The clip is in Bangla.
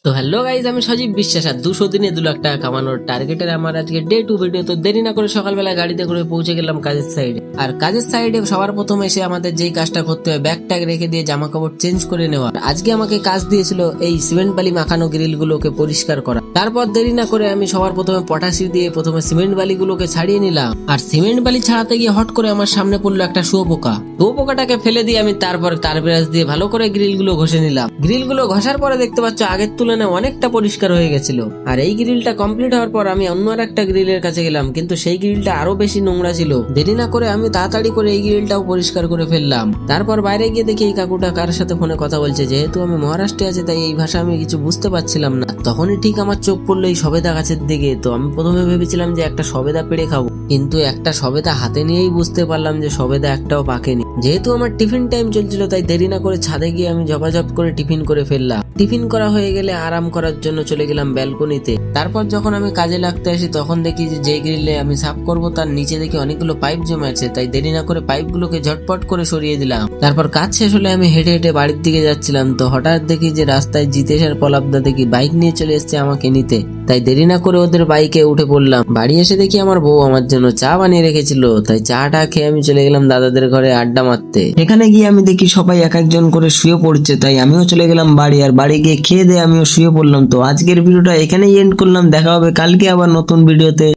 তো হ্যালো গাইজ, আমি সজীব বিশ্বাস। আর 200 দিনে 2 লাখ টাকা কামানোর টার্গেটের আমার আজকে ডে 2 ভিডিও। তো দেরি না করে সকালবেলা গাড়িতে করে পৌঁছে গেলাম কাজের সাইডে। আর কাজের সাইডে সবার প্রথম এসে আমাদের যেই কাজটা করতে হয়, ব্যাগ ট্যাগ রেখে দিয়ে জামা কাপড় চেঞ্জ করে নেওয়া। আজকে আমাকে কাজ দিয়েছিল এই সিমেন্ট বালি মাখানো গ্রিল গুলোকে পরিষ্কার করা। তারপর দেরি না করে আমি সবার প্রথমে পটাশি দিয়ে প্রথমে সিমেন্ট বালি গুলোকে ছাড়িয়ে নিলাম। আর সিমেন্ট বালি ছাড়াতে গিয়ে হট করে আমার সামনে পড়লো একটা শুয়োপোকা। শুয়োপোকাটাকে ফেলে দিয়ে আমি তারপর তার ব্রাশ দিয়ে ভালো করে গ্রিল গুলো ঘষে নিলাম। গ্রিল গুলো ঘষার পরে দেখতে পাচ্ছ আগের তুলনায় অনেকটা পরিষ্কার হয়ে গেছিল। আর এই গ্রিলটা কমপ্লিট হওয়ার পর আমি অন্য আর একটা গ্রিলের কাছে গেলাম, কিন্তু সেই গ্রিলটা আরো বেশি নোংরা ছিল। দেরি না করে আমি তাড়াতাড়ি করে এই গ্রিলটাও পরিষ্কার করে ফেললাম। তারপর বাইরে গিয়ে দেখি এই কাকুটা কার সাথে ফোনে কথা বলছে। যেহেতু আমি মহারাষ্ট্রে আছি তাই এই ভাষা আমি কিছু বুঝতে পারছিলাম না। তখনই ঠিক আমার চোখ পড়লো এই সবেদা গাছের দিকে। তো আমি প্রথমে ভেবেছিলাম যে একটা সবেদা পেড়ে খাবো, কিন্তু একটা সবেদা হাতে নিয়েই বুঝতে পারলাম যে সবেদা একটাও পাকেনি। যেহেতু আমার টিফিন টাইম চলছিল তাই দেরি না করে ছাদে গিয়ে আমি ঝপাঝপ করে টিফিন করে ফেললাম। টিফিন করা হয়ে গেলে আরাম করার জন্য চলে গেলাম ব্যালকনিতে। তারপর যখন আমি কাজে লাগতে আসি তখন দেখি যে গ্রিলে আমি সাফ করব তার নিচে দেখি অনেকগুলো পাইপ জমে আছে। তাই দেরি না করে পাইপগুলোকে ঝটপট করে সরিয়ে দিলাম। তারপর কাজ শেষ হলে আমি হেঁটে হেঁটে বাড়ির দিকে যাচ্ছিলাম। তো হঠাৎ দেখি যে রাস্তায় জিতেশ আর পলাবদা দেখি বাইক নিয়ে চলে এসছে আমাকে নিতে। তাই দেরি না করে ওদের বাইকে উঠে পড়লাম। বাড়ি এসে দেখি আমার বউ আমার জন্য চা বানিয়ে রেখেছিল। তাই চাটা খেয়ে আমি চলে গেলাম দাদাদের ঘরে আড্ডা মারতে। এখানে গিয়ে আমি দেখি সবাই এক একজন করে শুয়ে পড়ছে, তাই আমিও চলে গেলাম বাড়ি। আর বাড়ি গিয়ে খেয়ে দিয়ে আমিও শুয়ে পড়লাম। তো আজকের ভিডিওটা এখানেই এন্ড করলাম। দেখা হবে কালকে আবার নতুন ভিডিওতে।